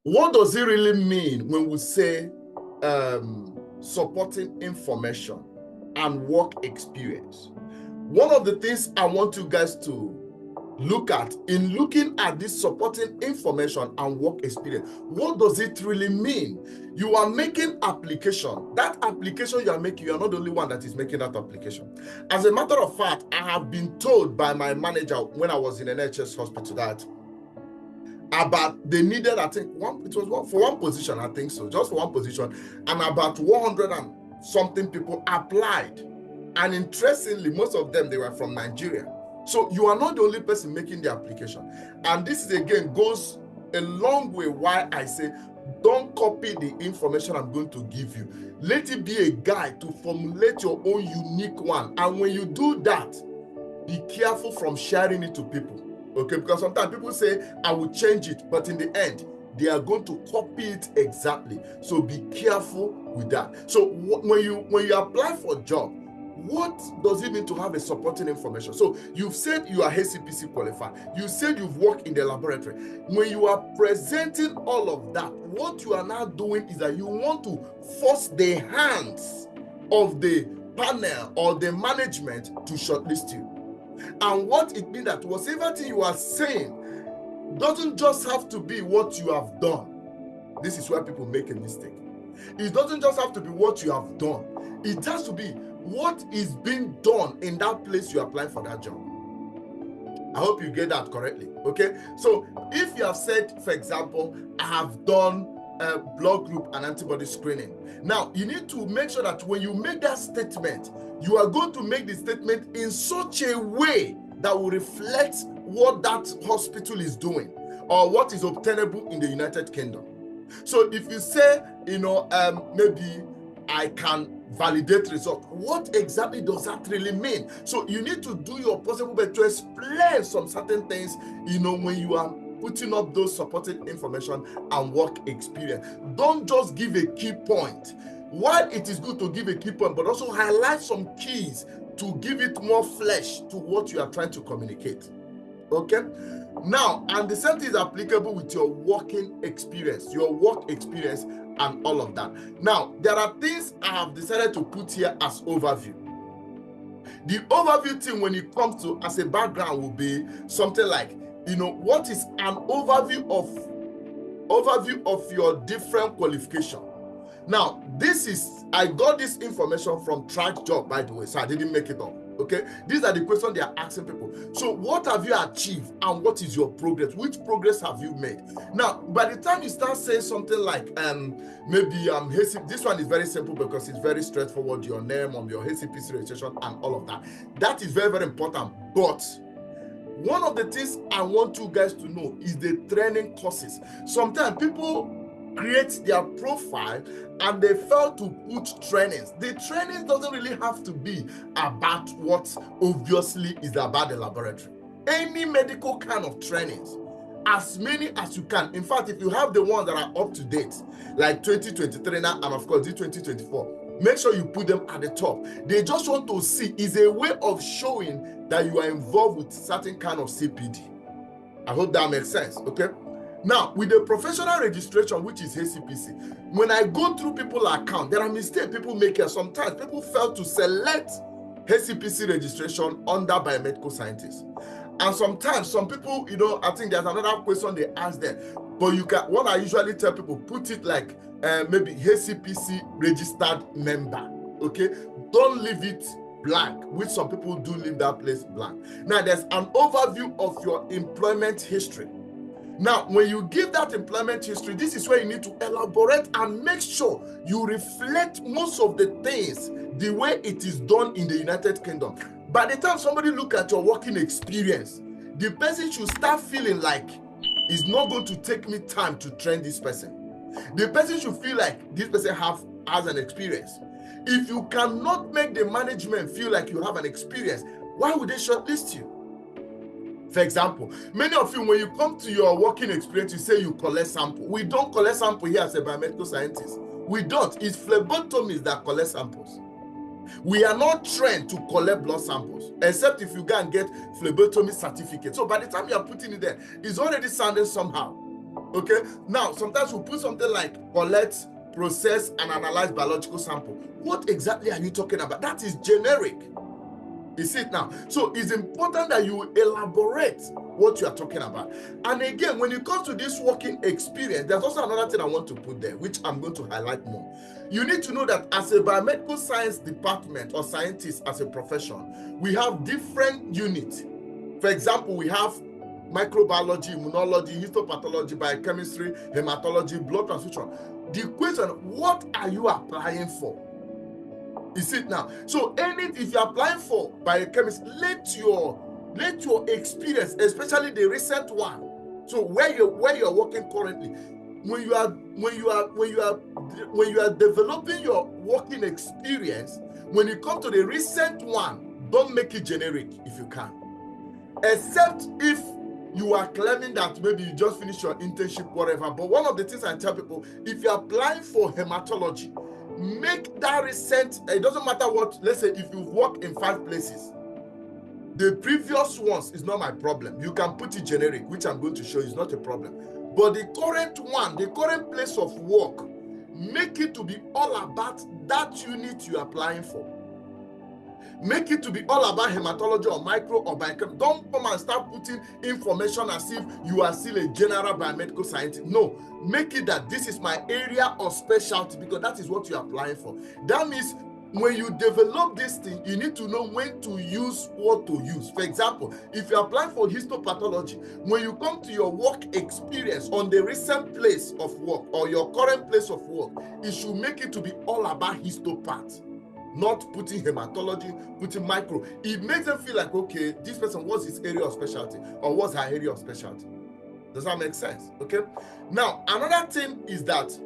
What does it really mean when we say supporting information and work experience? One of the things I want you guys to look at in looking at this supporting information and work experience, what does it really mean? You are making application. That application you are making, you are not the only one that is making that application. As a matter of fact, I have been told by my manager when I was in an NHS hospital that about they needed, I think for one position, I think so, just for one position, and about 100 and something people applied, and interestingly, most of them, they were from Nigeria. So you are not the only person making the application, and this is again goes a long way why I say don't copy the information I'm going to give you. Let it be a guide to formulate your own unique one, and when you do that, be careful from sharing it to people. Okay, because sometimes people say, I will change it, but in the end, they are going to copy it exactly. So be careful with that. So when you apply for a job, what does it mean to have a supporting information? So you've said you are HCPC qualified. You said you've worked in the laboratory. When you are presenting all of that, what you are now doing is that you want to force the hands of the panel or the management to shortlist you. And what it means that whatever thing you are saying doesn't just have to be what you have done. This is where people make a mistake. It doesn't just have to be what you have done. It has to be what is being done in that place you apply for that job. I hope you get that correctly. Okay, so if you have said, for example, I have done a blood group and antibody screening. Now you need to make sure that when you make that statement, you are going to make the statement in such a way that will reflect what that hospital is doing or what is obtainable in the United Kingdom. So if you say, maybe I can validate results, what exactly does that really mean? So you need to do your possible best to explain some certain things, when you are putting up those supporting information and work experience. Don't just give a key point. While it is good to give a key point, but also highlight some keys to give it more flesh to what you are trying to communicate. Okay? Now, and the same thing is applicable with your working experience, your work experience, and all of that. Now, there are things I have decided to put here as overview. The overview thing when it comes to as a background will be something like, what is an overview of your different qualification. Now, I got this information from Track Job, by the way, so I didn't make it up. Okay, these are the questions they are asking people. So what have you achieved and what is your progress? Which progress have you made? Now, by the time you start saying something like maybe this one is very simple because it's very straightforward, your name, your HCPC registration and all of that. That is very, very important. But one of the things I want you guys to know is the training courses. Sometimes people create their profile and they fail to put trainings. The trainings doesn't really have to be about what obviously is about the laboratory. Any medical kind of trainings, as many as you can. In fact, if you have the ones that are up to date, like 2023 now, and of course the 2024, make sure you put them at the top. They just want to see, is a way of showing that you are involved with certain kind of CPD. I hope that makes sense, okay? Now, with the professional registration, which is HCPC, when I go through people's account, there are mistakes people make here. Sometimes people fail to select HCPC registration under biomedical scientists. And sometimes some people, I think there's another question they ask them, but what I usually tell people, put it like maybe HCPC registered member, okay? Don't leave it blank, which some people do leave that place blank. Now, there's an overview of your employment history. Now, when you give that employment history, this is where you need to elaborate and make sure you reflect most of the things the way it is done in the United Kingdom. By the time somebody look at your working experience, the person should start feeling like it's not going to take me time to train this person. The person should feel like this person has an experience. If you cannot make the management feel like you have an experience, why would they shortlist you? For example, many of you, when you come to your working experience, you say you collect sample. We don't collect sample here as a biomedical scientist. We don't. It's phlebotomists that collect samples. We are not trained to collect blood samples, except if you go and get phlebotomy certificate. So by the time you are putting it there, it's already sounding somehow. Okay, now sometimes we put something like collect, process, and analyze biological sample. What exactly are you talking about? That is generic. You see it now. So it's important that you elaborate what you are talking about. And again, when it comes to this working experience, there's also another thing I want to put there, which I'm going to highlight more. You need to know that as a biomedical science department or scientist, as a profession, we have different units. For example, we have microbiology, immunology, histopathology, biochemistry, hematology, blood transfusion. The question, what are you applying for? You see it now. So if you're applying for biochemistry, let your experience, especially the recent one, so where you're working currently, when you are developing your working experience, when you come to the recent one, don't make it generic if you can, except if you are claiming that maybe you just finished your internship, whatever. But one of the things I tell people, if you're applying for hematology, make that recent. It doesn't matter what. Let's say if you've worked in 5 places, the previous ones is not my problem. You can put it generic, which I'm going to show you, is not a problem. But the current one, the current place of work, make it to be all about that unit you're applying for. Make it to be all about hematology or micro or biochemistry. Don't come and start putting information as if you are still a general biomedical scientist. No, make it that this is my area of specialty, because that is what you're applying for. That means when you develop this thing, you need to know when to use what to use. For example, if you're applying for histopathology, when you come to your work experience on the recent place of work or your current place of work, it should make it to be all about histopath. Not putting hematology, putting micro. It makes them feel like, okay, this person, what's his area of specialty or what's her area of specialty? Does that make sense? Okay. Now, another thing is that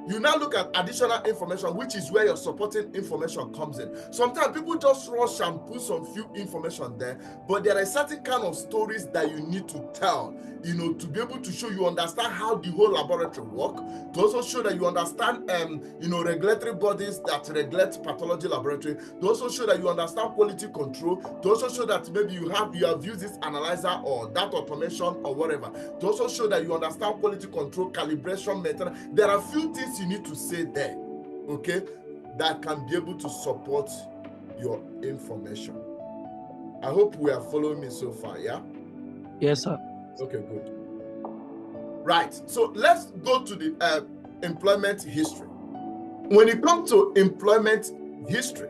you now look at additional information, which is where your supporting information comes in. Sometimes people just rush and put some few information there, but there are certain kind of stories that you need to tell, to be able to show you understand how the whole laboratory work, to also show that you understand, regulatory bodies that regulate pathology laboratory, to also show that you understand quality control, to also show that maybe you have used this analyzer or that automation or whatever, to also show that you understand quality control, calibration method. There are a few things you need to say there, okay, that can be able to support your information. I hope we are following me so far, yeah? Yes, sir. Okay, good. Right, so let's go to the employment history. When it comes to employment history,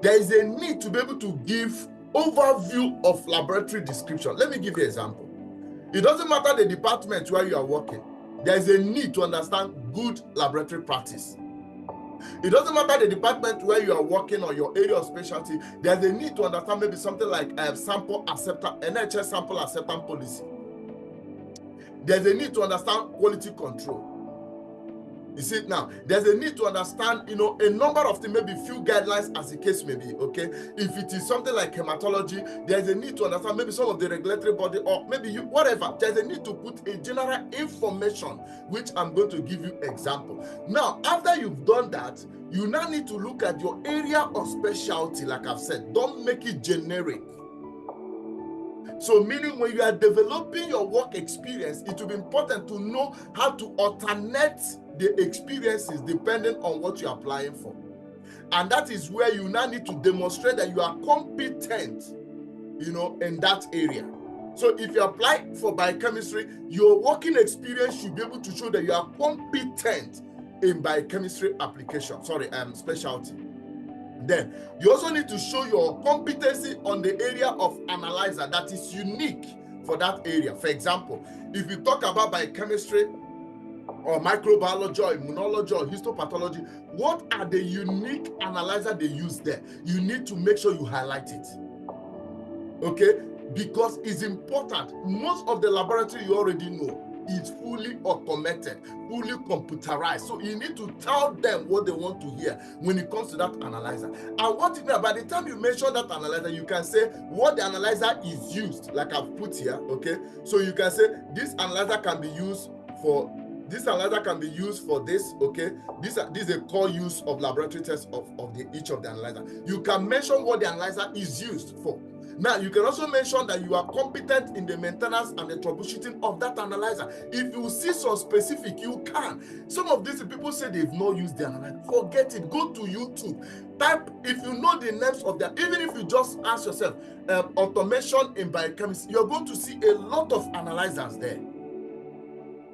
there is a need to be able to give overview of laboratory description. Let me give you an example. It doesn't matter the department where you are working, there is a need to understand good laboratory practice. It doesn't matter the department where you are working or your area of specialty, there's a need to understand maybe something like sample acceptance, NHS sample acceptance policy. There's a need to understand quality control. You see it now. There's a need to understand, a number of things, maybe few guidelines as the case may be, okay? If it is something like hematology, there's a need to understand maybe some of the regulatory body or maybe whatever. There's a need to put a general information, which I'm going to give you example. Now, after you've done that, you now need to look at your area of specialty, like I've said. Don't make it generic. So meaning when you are developing your work experience, it will be important to know how to alternate the experiences depending on what you're applying for. And that is where you now need to demonstrate that you are competent, in that area. So if you apply for biochemistry, your working experience should be able to show that you are competent in biochemistry application, specialty. Then you also need to show your competency on the area of analyzer that is unique for that area. For example, if you talk about biochemistry or microbiology or immunology or histopathology, what are the unique analyzer they use there? You need to make sure you highlight it, okay? Because it's important. Most of the laboratory you already know is fully automated, fully computerized. So you need to tell them what they want to hear when it comes to that analyzer. And what by the time you mention that analyzer, you can say what the analyzer is used, like I've put here, okay? So you can say this analyzer can be used for this, okay? This is a core use of laboratory tests of each of the analyzer. You can mention what the analyzer is used for. Now, you can also mention that you are competent in the maintenance and the troubleshooting of that analyzer. If you see some specific, you can. Some of these people say they've not used the analyzer. Forget it. Go to YouTube. Type, if you know the names of them, even if you just ask yourself, automation in biochemistry, you're going to see a lot of analyzers there.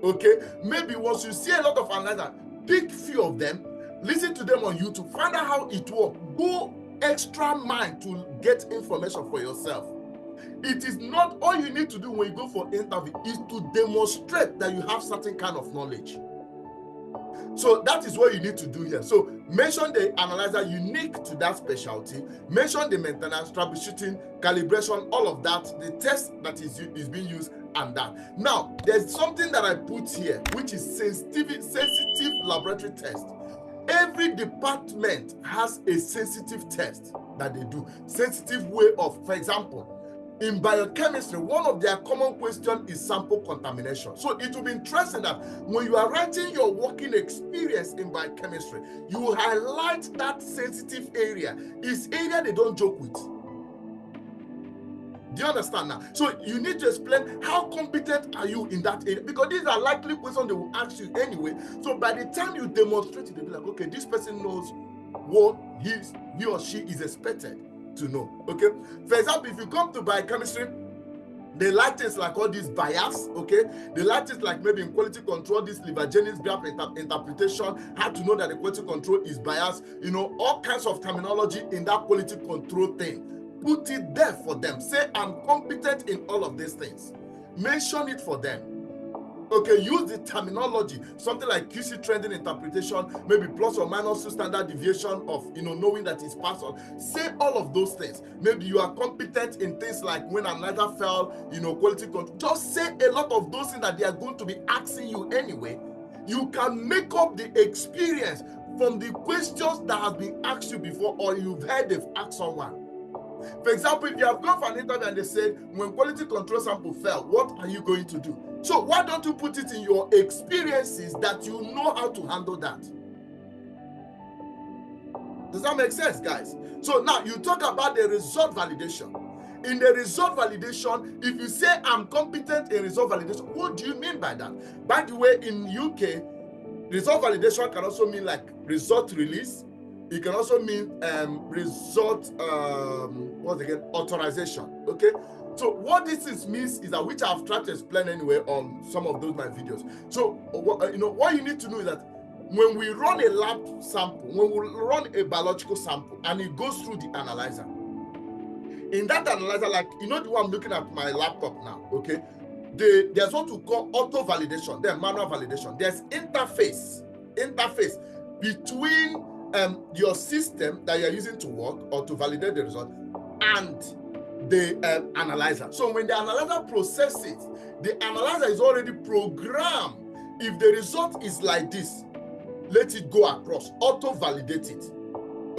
Okay? Maybe once you see a lot of analyzers, pick few of them, listen to them on YouTube, find out how it works. Go extra mile to get information for yourself. It is not all you need to do when you go for interview is to demonstrate that you have certain kind of knowledge. So that is what you need to do here. So mention the analyzer unique to that specialty, mention the maintenance, troubleshooting, calibration, all of that, the test that is being used, and that. Now, there's something that I put here, which is sensitive laboratory test. Every department has a sensitive test that they do. Sensitive way of, for example, in biochemistry, one of their common questions is sample contamination. So it will be interesting that when you are writing your working experience in biochemistry, you will highlight that sensitive area. It's area they don't joke with. Do you understand now? So you need to explain how competent are you in that area, because these are likely questions they will ask you anyway. So by the time you demonstrate it, they'll be like, okay, this person knows what he or she is expected to know. Okay. For example, if you come to biochemistry, they like things like all these bias, okay? They like things like maybe in quality control, this Nhs Bms interpretation, how to know that the quality control is biased, you know, all kinds of terminology in that quality control thing. Put it there for them. Say, I'm competent in all of these things. Mention it for them. Okay, use the terminology, something like QC trending interpretation, maybe plus or minus 2 standard deviation of, you know, knowing that it's passed on. Say all of those things. Maybe you are competent in things like when another fell, you know, quality control. Just say a lot of those things that they are going to be asking you anyway. You can make up the experience from the questions that have been asked you before, or you've heard they've asked someone. For example, if you have gone for an interview and they said, when quality control sample fell, what are you going to do? So why don't you put it in your experiences that you know how to handle that? Does that make sense, guys? So now you talk about the result validation. In the result validation, if you say I'm competent in result validation, what do you mean by that? By the way, in UK, result validation can also mean like result release. It can also mean result, authorization, okay? So what this means is that, which I've tried to explain anyway on some of those my videos. So, you know, what you need to know is that when we run a lab sample, when we run a biological sample, and it goes through the analyzer, in that analyzer, like, you know the one I'm looking at my laptop now, okay? There's what we call auto validation, then manual validation. There's interface between your system that you're using to work or to validate the result and the analyzer. So when the analyzer processes it, the analyzer is already programmed. If the result is like this, let it go across, auto validate it.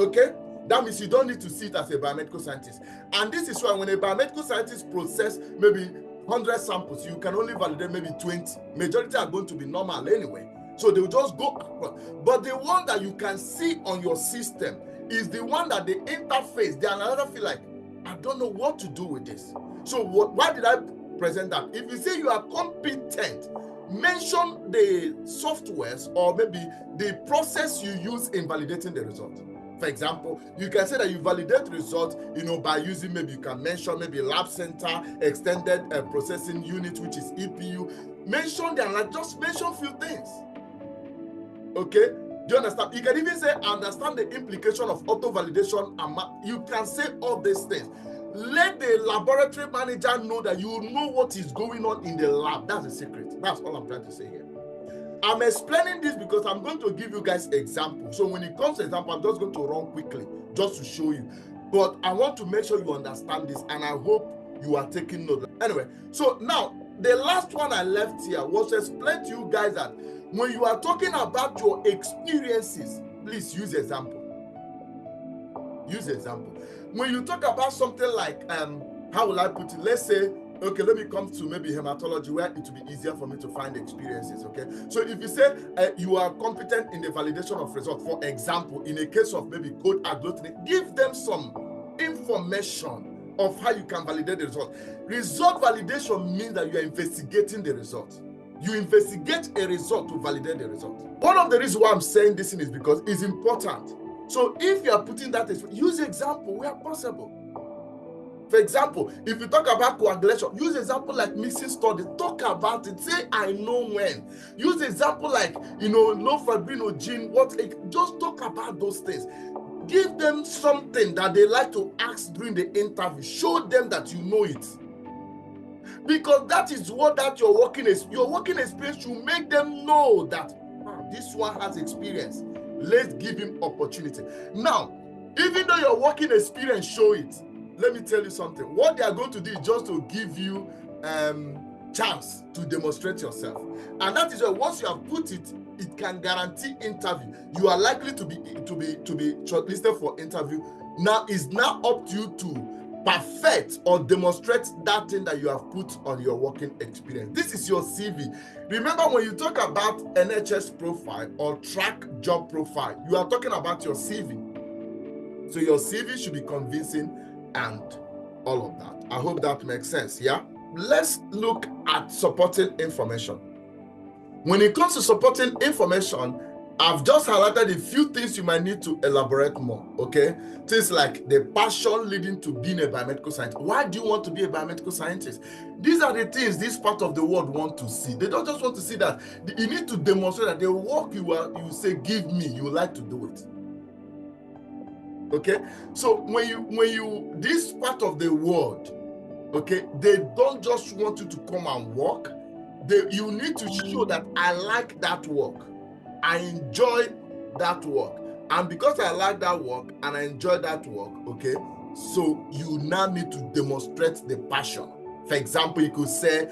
Okay? That means you don't need to see it as a biomedical scientist. And this is why when a biomedical scientist process maybe 100 samples, you can only validate maybe 20. Majority are going to be normal anyway. So they will just go across. But the one that you can see on your system is the one that the interface, the analyzer feel like, I don't know what to do with this. So why did I present that? If you say you are competent, mention the softwares or maybe the process you use in validating the result. For example, you can say that you validate results, you know, by using, maybe you can mention maybe lab center, extended processing unit, which is EPU. Mention them, like just mention a few things. Okay, do you understand? You can even say, understand the implication of auto validation, and you can say all these things. Let the laboratory manager know that you know what is going on in the lab. That's the secret. That's all I'm trying to say here. I'm explaining this because I'm going to give you guys examples. So when it comes to example, I'm just going to run quickly just to show you. But I want to make sure you understand this, and I hope you are taking note. Anyway, so now the last one I left here was to explain to you guys that when you are talking about your experiences, please use example. Use example. When you talk about something like, how will I put it? Let's say, okay, let me come to maybe hematology, where it will be easier for me to find experiences, okay? So if you say you are competent in the validation of results, for example, in a case of maybe code agglutinin, give them some information of how you can validate the result. Result validation means that you are investigating the result. You investigate a result to validate the result. One of the reasons why I'm saying this is because it's important. So if you are putting that, use example where possible. For example, if you talk about coagulation, use example like mixing study. Talk about it. Say, I know when. Use example like, low fibrinogen. Just talk about those things. Give them something that they like to ask during the interview. Show them that you know it. Because that is what your working experience should make them know that this one has experience. Let's give him opportunity. Now, even though your working experience show it, let me tell you something. What they are going to do is just to give you chance to demonstrate yourself. And that is why once you have put it, it can guarantee interview. You are likely to be shortlisted for interview. Now it's now up to you to perfect or demonstrate that thing that you have put on your working experience. This is your CV. Remember, when you talk about NHS profile or track job profile, you are talking about your CV. So your CV should be convincing and all of that. I hope that makes sense. Yeah. Let's look at supporting information. When it comes to supporting information, I've just highlighted a few things you might need to elaborate more, okay? Things like the passion leading to being a biomedical scientist. Why do you want to be a biomedical scientist? These are the things this part of the world want to see. They don't just want to see that. You need to demonstrate that the work you say, give me, you like to do it. Okay? So when you this part of the world, okay, they don't just want you to come and work. You need to show that I like that work. I enjoy that work, and because I like that work and I enjoy that work, okay, so you now need to demonstrate the passion. For example, you could say,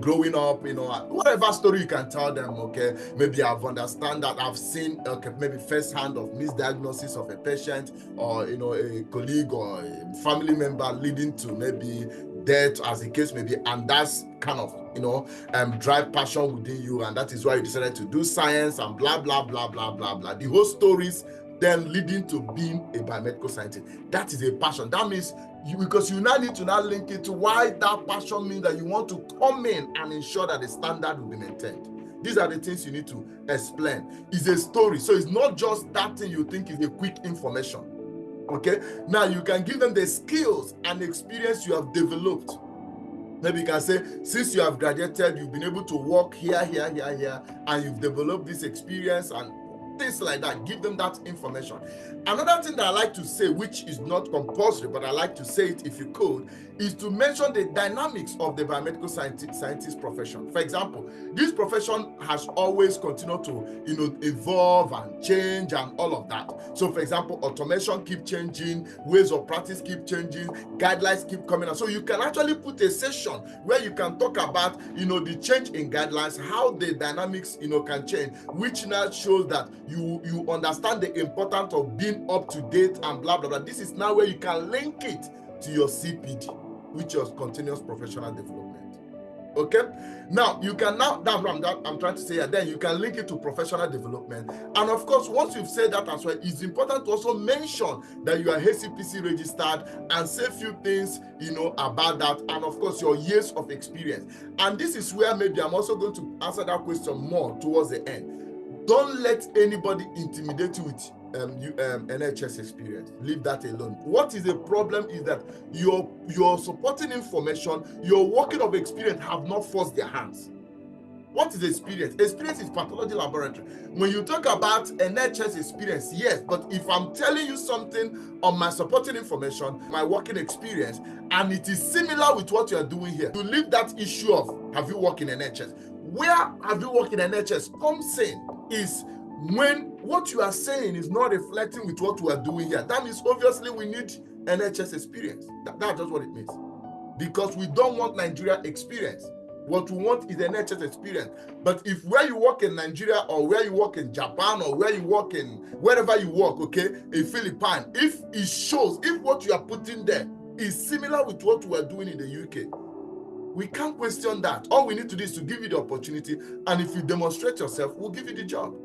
growing up, whatever story you can tell them, okay, maybe I've understand that I've seen, okay, maybe firsthand of misdiagnosis of a patient, or a colleague or a family member leading to maybe death, as the case may be, and that's kind of drive passion within you, and that is why you decided to do science and blah blah blah blah blah blah. The whole stories then leading to being a biomedical scientist. That is a passion. That means because you now need to now link it to why that passion means that you want to come in and ensure that the standard will be maintained. These are the things you need to explain. It's a story, so it's not just that thing you think is a quick information. Okay, now you can give them the skills and experience you have developed. Maybe you can say, since you have graduated, you've been able to work here, and you've developed this experience and things like that. Give them that information. Another thing that I like to say, which is not compulsory, but I like to say it if you could, is to mention the dynamics of the biomedical scientist profession. For example, this profession has always continued to evolve and change and all of that. So for example, automation keep changing, ways of practice keep changing, guidelines keep coming out. So you can actually put a session where you can talk about the change in guidelines, how the dynamics can change, which now shows that you understand the importance of being up to date and blah blah blah. This is now where you can link it to your CPD, which is continuous professional development. Okay, now you can I'm trying to say that then you can link it to professional development. And of course, once you've said that as well, it's important to also mention that you are HCPC registered and say a few things about that, and of course your years of experience. And this is where maybe I'm also going to answer that question more towards the end. Don't let anybody intimidate you with NHS experience. Leave that alone. What is the problem is that your supporting information, your working of experience have not forced their hands. What is experience? Experience is pathology laboratory. When you talk about NHS experience, yes, but if I'm telling you something on my supporting information, my working experience, and it is similar with what you are doing here, to leave that issue of have you worked in NHS? Where have you worked in NHS comes in is when what you are saying is not reflecting with what we are doing here. That means obviously we need NHS experience. That's just what it means. Because we don't want Nigeria experience. What we want is NHS experience. But if where you work in Nigeria or where you work in Japan or where you work in wherever you work, okay, in Philippines, if it shows, if what you are putting there is similar with what we are doing in the UK, we can't question that. All we need to do is to give you the opportunity, and if you demonstrate yourself, we'll give you the job.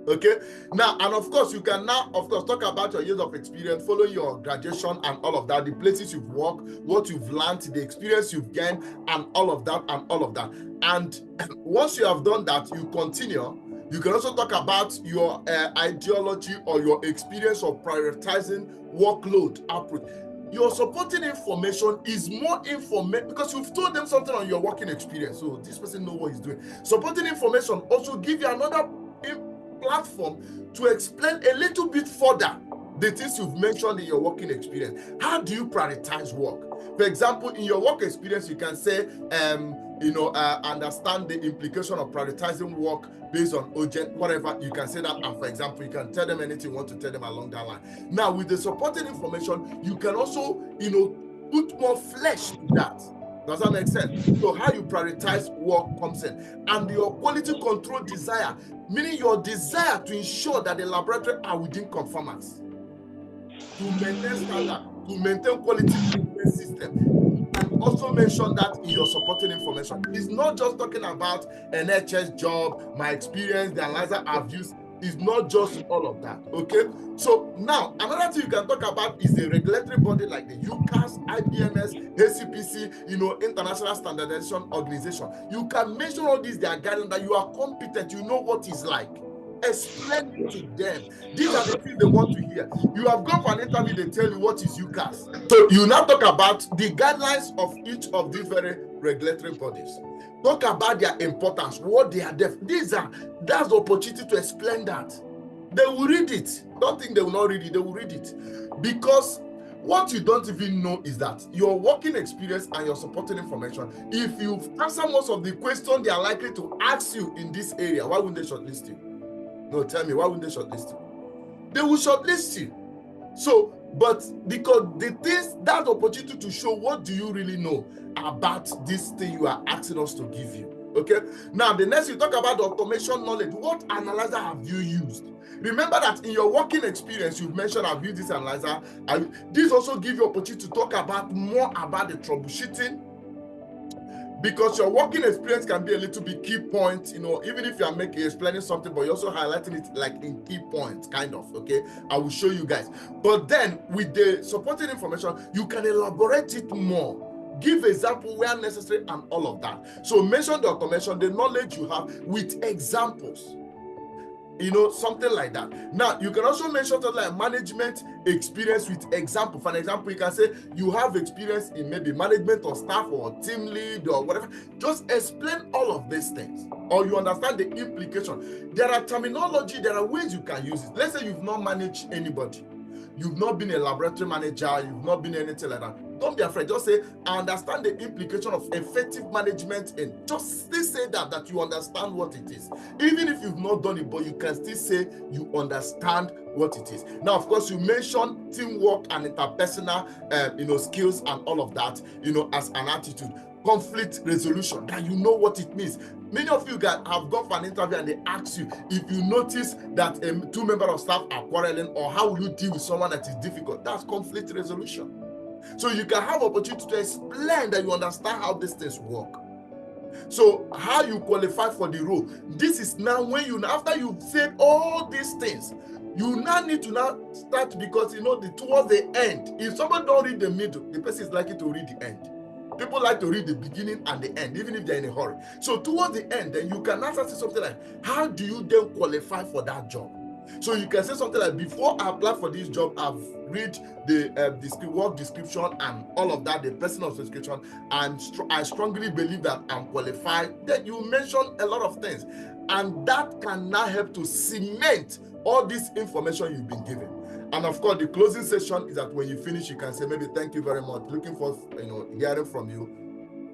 Okay, now, and of course, you can now, of course, talk about your years of experience, following your graduation and all of that, the places you've worked, what you've learned, the experience you've gained, and all of that, and all of that. And once you have done that, you continue. You can also talk about your ideology or your experience of prioritizing workload approach. Your supporting information is more information because you've told them something on your working experience. So this person knows what he's doing. Supporting information also give you another platform to explain a little bit further the things you've mentioned in your working experience. How do you prioritize work? For example, in your work experience, you can say, understand the implication of prioritizing work based on urgent, whatever. You can say that, and for example, you can tell them anything you want to tell them along that line. Now, with the supporting information, you can also, put more flesh to that. Does that make sense? So how you prioritize work comes in, and your quality control desire, meaning your desire to ensure that the laboratory are within conformance, to maintain standard, to maintain quality management system, and also mention that in your supporting information. It's not just talking about an NHS job, my experience, the analyzer I've used. It's not just all of that, okay? So now, another thing you can talk about is the regulatory body like the UCAS, IBMS, ACPC, International Standardization Organization. You can mention all these, they are guiding that you are competent, you know what it's like. Explain it to them. These are the things they want to hear. You have gone for an interview, they tell you what is UCAS. So you now talk about the guidelines of each of these very regulatory bodies. Talk about their importance, what they are. That's the opportunity to explain that. They will read it. Don't think they will not read it. They will read it. Because what you don't even know is that your working experience and your supporting information, if you answer most of the questions they are likely to ask you in this area, why wouldn't they shortlist you? No, tell me, why wouldn't they shortlist you? They will shortlist you. So, but because that's the opportunity to show what do you really know about this thing you are asking us to give you. Okay. Now, the next you talk about the automation knowledge. What analyzer have you used? Remember that in your working experience, you've mentioned I've used this analyzer. This also gives you opportunity to talk about more about the troubleshooting, because your working experience can be a little bit key points, even if you are explaining something, but you're also highlighting it like in key points, kind of, okay? I will show you guys. But then with the supporting information, you can elaborate it more. Give example where necessary and all of that. So mention the automation, the knowledge you have with examples. Something like that. Now, you can also mention something like management experience with example. For an example, you can say you have experience in maybe management or staff or team lead or whatever. Just explain all of these things, or you understand the implication. There are terminology, there are ways you can use it. Let's say you've not managed anybody. You've not been a laboratory manager, you've not been anything like that. Don't be afraid. Just say, I understand the implication of effective management, and just still say that you understand what it is. Even if you've not done it, but you can still say you understand what it is. Now, of course, you mentioned teamwork and interpersonal, skills and all of that, as an attitude. Conflict resolution, that you know what it means. Many of you guys have gone for an interview and they ask you if you notice that two members of staff are quarreling, or how will you deal with someone that is difficult. That's conflict resolution. So you can have opportunity to explain that you understand how these things work. So how you qualify for the role. This is now when after you've said all these things, you now need to now start, because towards the end, if someone don't read the middle, the person is likely to read the end. People like to read the beginning and the end, even if they're in a hurry. So towards the end, then you can answer something like, how do you then qualify for that job? So you can say something like, before I apply for this job, I've read the work description and all of that, the personal description, and I strongly believe that I'm qualified. Then you mention a lot of things, and that can now help to cement all this information you've been given. And of course, the closing session is that when you finish, you can say maybe thank you very much, looking for hearing from you.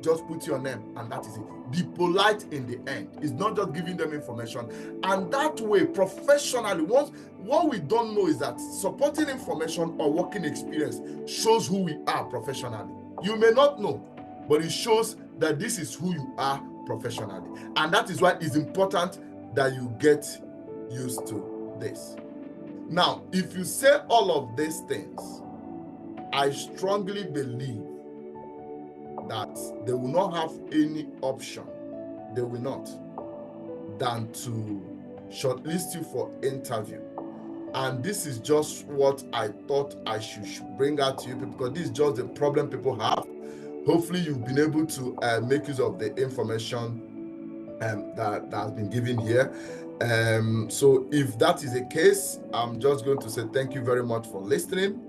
Just put your name, and that is it. Be polite in the end. It's not just giving them information. And that way, professionally, what we don't know is that supporting information or working experience shows who we are professionally. You may not know, but it shows that this is who you are professionally. And that is why it's important that you get used to this. Now, if you say all of these things, I strongly believe that they will not have any option, they will not, than to shortlist you for interview. And this is just what I thought I should bring out to you, because this is just the problem people have. Hopefully you've been able to make use of the information that has been given here. So if that is the case, I'm just going to say thank you very much for listening.